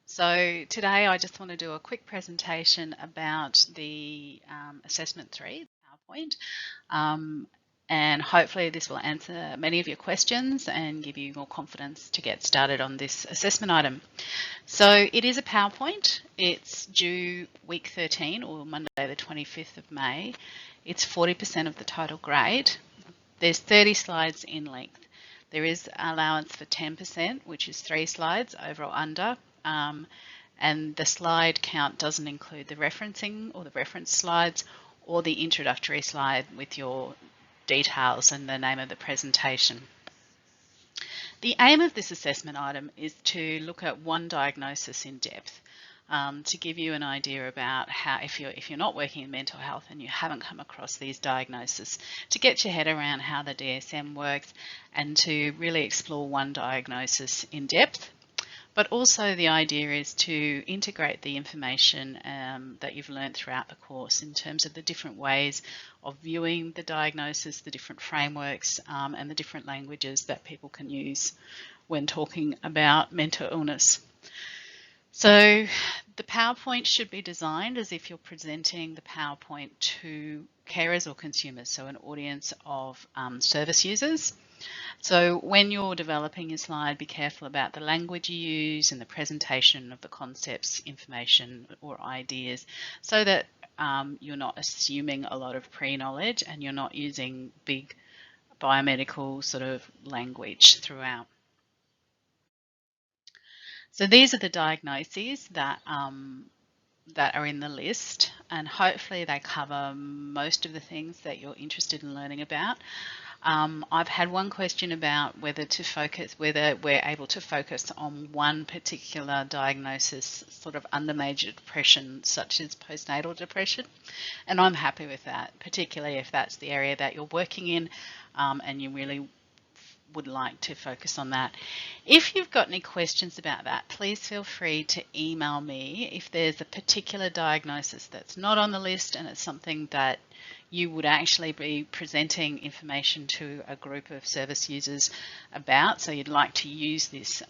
So today I just want to do a quick presentation about the Assessment 3 PowerPoint, and hopefully this will answer many of your questions and give you more confidence to get started on this assessment item. So it is a PowerPoint. It's due week 13 or Monday the 25th of May. It's 40% of the total grade. There's 30 slides in length. There is allowance for 10%, which is 3 slides over or under. And the slide count doesn't include the referencing or the reference slides or the introductory slide with your details and the name of the presentation. The aim of this assessment item is to look at one diagnosis in depth, to give you an idea about how, if you're not working in mental health and you haven't come across these diagnoses, to get your head around how the DSM works and to really explore one diagnosis in depth. But also the idea is to integrate the information that you've learned throughout the course in terms of the different ways of viewing the diagnosis, the different frameworks, and the different languages that people can use when talking about mental illness. So the PowerPoint should be designed as if you're presenting the PowerPoint to carers or consumers, so an audience of service users. So when you're developing your slide, be careful about the language you use and the presentation of the concepts, information or ideas, so that you're not assuming a lot of pre-knowledge and you're not using big biomedical sort of language throughout. So these are the diagnoses that are in the list, and hopefully they cover most of the things that you're interested in learning about. I've had one question about whether we're able to focus on one particular diagnosis sort of under major depression, such as postnatal depression, and I'm happy with that, particularly if that's the area that you're working in and you really would like to focus on that. If you've got any questions about that, please feel free to email me if there's a particular diagnosis that's not on the list and it's something that you would actually be presenting information to a group of service users about, so you'd like to use this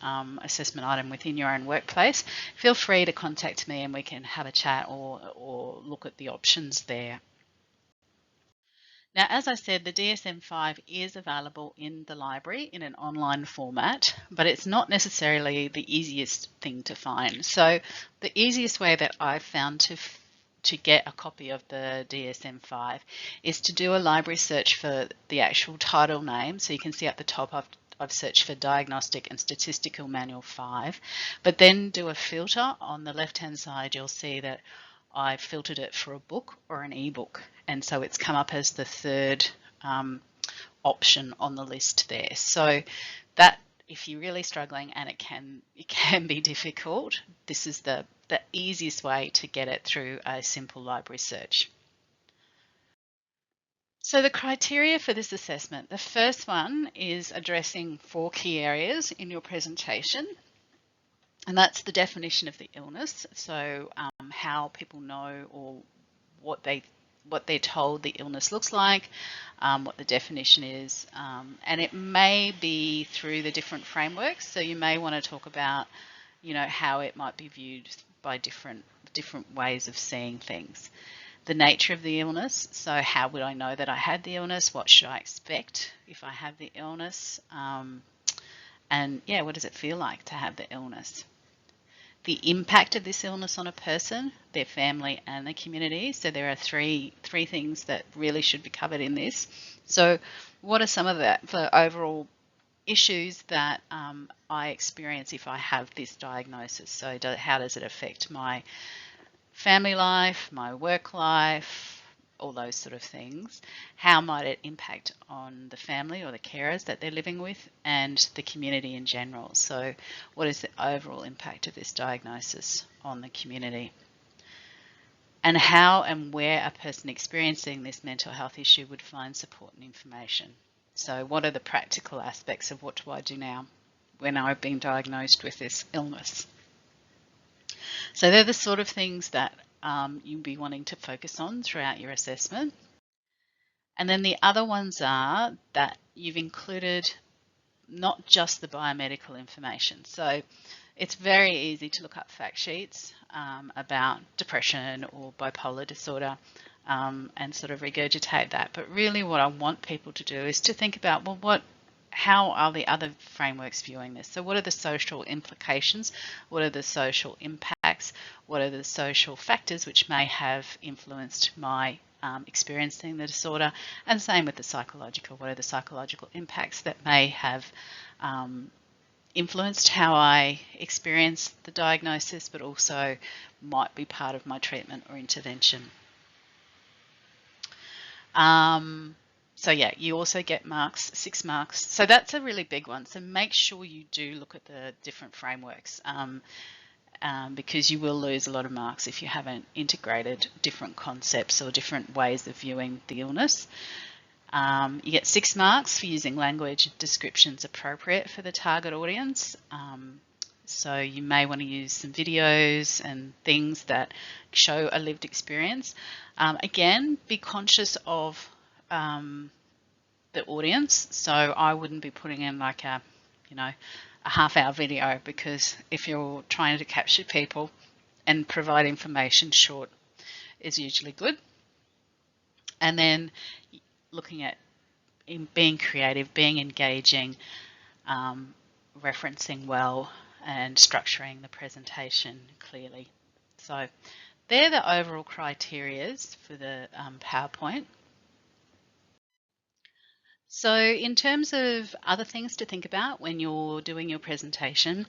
assessment item within your own workplace, feel free to contact me and we can have a chat or look at the options there. Now, as I said, the DSM-5 is available in the library in an online format, but it's not necessarily the easiest thing to find. So the easiest way that I've found to get a copy of the DSM-5 is to do a library search for the actual title name. So you can see at the top I've searched for Diagnostic and Statistical Manual 5, but then do a filter. On the left-hand side, you'll see that I've filtered it for a book or an ebook, and so it's come up as the third option on the list there. So that, if you're really struggling, and it can be difficult, this is the easiest way to get it through a simple library search. So the criteria for this assessment, the first one is addressing 4 key areas in your presentation. And that's the definition of the illness, so how people know or what they're told the illness looks like, what the definition is, and it may be through the different frameworks. So you may want to talk about, how it might be viewed by different ways of seeing things. The nature of the illness, so how would I know that I had the illness? What should I expect if I have the illness? And yeah, what does it feel like to have the illness? The impact of this illness on a person, their family and the community. So there are three things that really should be covered in this. So what are some of the overall issues that I experience if I have this diagnosis? So how does it affect my family life, my work life, all those sort of things? How might it impact on the family or the carers that they're living with and the community in general? So what is the overall impact of this diagnosis on the community? And how and where a person experiencing this mental health issue would find support and information. So what are the practical aspects of what do I do now when I've been diagnosed with this illness? So they're the sort of things that you'll be wanting to focus on throughout your assessment. And then the other ones are that you've included not just the biomedical information. So It's very easy to look up fact sheets about depression or bipolar disorder and sort of regurgitate that. But really what I want people to do is to think about, well, how are the other frameworks viewing this? So what are the social implications? What are the social impacts? What are the social factors which may have influenced my experiencing the disorder? And same with the psychological. What are the psychological impacts that may have influenced how I experience the diagnosis, but also might be part of my treatment or intervention? So yeah, you also get marks, 6 marks. So that's a really big one. So make sure you do look at the different frameworks because you will lose a lot of marks if you haven't integrated different concepts or different ways of viewing the illness. You get 6 marks for using language descriptions appropriate for the target audience. So you may want to use some videos and things that show a lived experience. Again, be conscious of the audience. So I wouldn't be putting in like a half-hour video, because if you're trying to capture people and provide information, short is usually good. And then looking at being creative, being engaging, referencing well, and structuring the presentation clearly. So they're the overall criterias for the PowerPoint. So in terms of other things to think about when you're doing your presentation,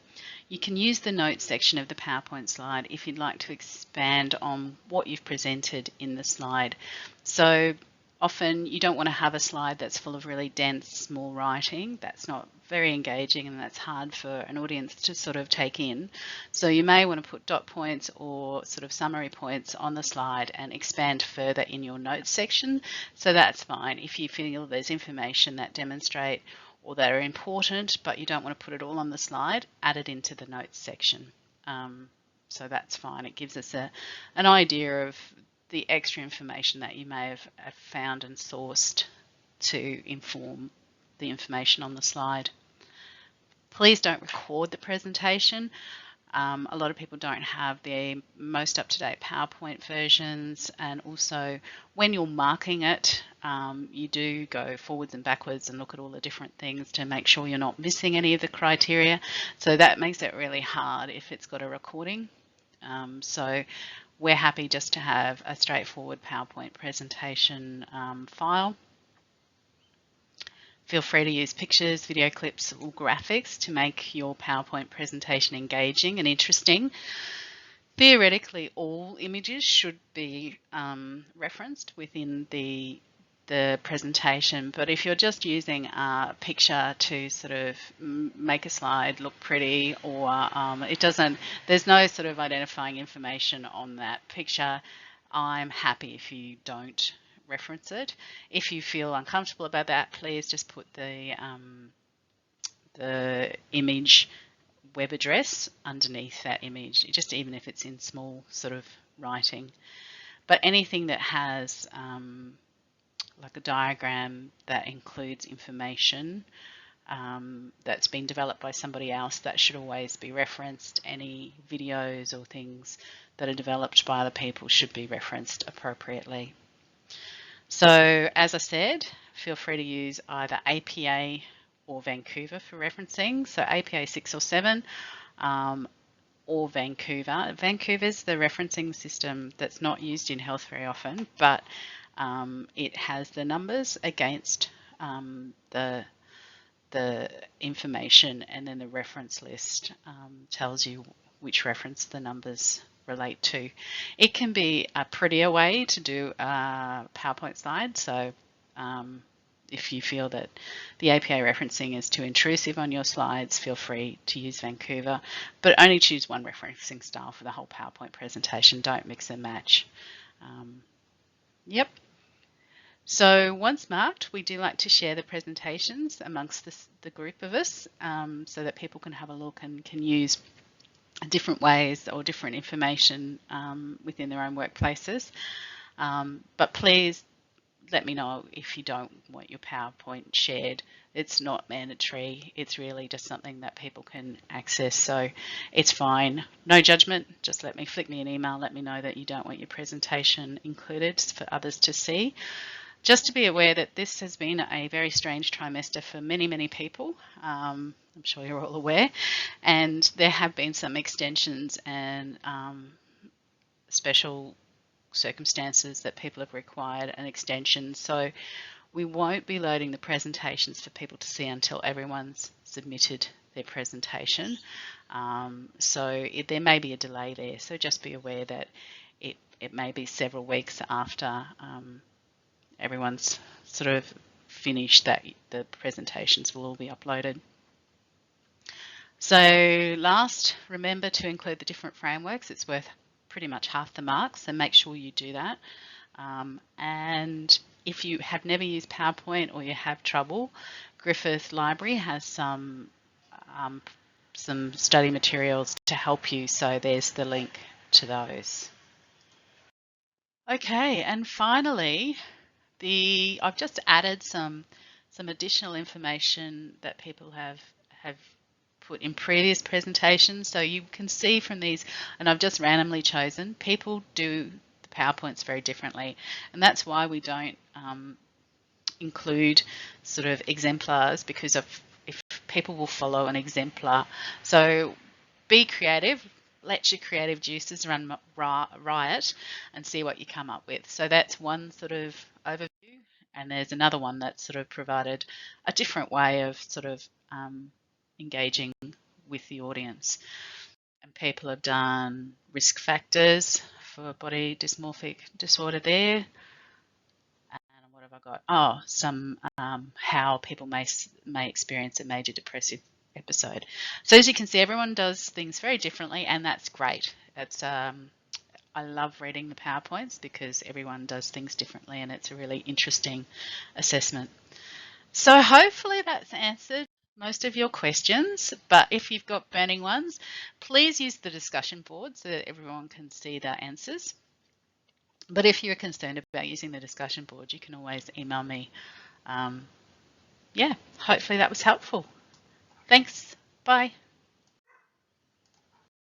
you can use the notes section of the PowerPoint slide if you'd like to expand on what you've presented in the slide. So often you don't want to have a slide that's full of really dense, small writing. That's not very engaging and that's hard for an audience to sort of take in. So you may want to put dot points or sort of summary points on the slide and expand further in your notes section. So that's fine. If you feel there's information that demonstrate or that are important, but you don't want to put it all on the slide, add it into the notes section. So that's fine. It gives us an idea of the extra information that you may have found and sourced to inform the information on the slide. Please don't record the presentation. A lot of people don't have the most up-to-date PowerPoint versions, and also when you're marking it, you do go forwards and backwards and look at all the different things to make sure you're not missing any of the criteria. So that makes it really hard if it's got a recording. So we're happy just to have a straightforward PowerPoint presentation file. Feel free to use pictures, video clips, or graphics to make your PowerPoint presentation engaging and interesting. Theoretically, all images should be referenced within the presentation, but if you're just using a picture to sort of make a slide look pretty, or there's no sort of identifying information on that picture, I'm happy if you don't reference it. If you feel uncomfortable about that, please just put the image web address underneath that image, just even if it's in small sort of writing. But anything that has like a diagram that includes information that's been developed by somebody else, that should always be referenced. Any videos or things that are developed by other people should be referenced appropriately. So as I said, feel free to use either APA or Vancouver for referencing. So APA 6 or 7 or Vancouver. Vancouver's the referencing system that's not used in health very often, but it has the numbers against the information, and then the reference list tells you which reference the numbers relate to. It can be a prettier way to do a PowerPoint slide. So if you feel that the APA referencing is too intrusive on your slides, feel free to use Vancouver, but only choose one referencing style for the whole PowerPoint presentation. Don't mix and match. Yep. So once marked, we do like to share the presentations amongst the group of us so that people can have a look and can use different ways or different information within their own workplaces. But please let me know if you don't want your PowerPoint shared. It's not mandatory. It's really just something that people can access. So it's fine. No judgment. Just flick me an email. Let me know that you don't want your presentation included for others to see. Just to be aware that this has been a very strange trimester for many, many people. I'm sure you're all aware. And there have been some extensions and special circumstances that people have required an extension. So we won't be loading the presentations for people to see until everyone's submitted their presentation. So there may be a delay there. So just be aware that it may be several weeks after everyone's sort of finished that the presentations will all be uploaded. So last, remember to include the different frameworks. It's worth pretty much half the marks, so make sure you do that. And if you have never used PowerPoint or you have trouble, Griffith Library has some study materials to help you, so there's the link to those. Okay, and finally, I've just added some additional information that people have put in previous presentations. So you can see from these, and I've just randomly chosen, people do the PowerPoints very differently. And that's why we don't include sort of exemplars, because if people will follow an exemplar. So be creative. Let your creative juices run riot and see what you come up with. So that's one sort of overview. And there's another one that sort of provided a different way of sort of engaging with the audience. And people have done risk factors for body dysmorphic disorder there. And what have I got? Oh, some how people may experience a major depressive episode. So as you can see, everyone does things very differently, and that's great. It's I love reading the PowerPoints because everyone does things differently, and it's a really interesting assessment. So hopefully that's answered most of your questions, but if you've got burning ones, please use the discussion board so that everyone can see the answers. But if you're concerned about using the discussion board, you can always email me. Yeah, hopefully that was helpful. Thanks. Bye.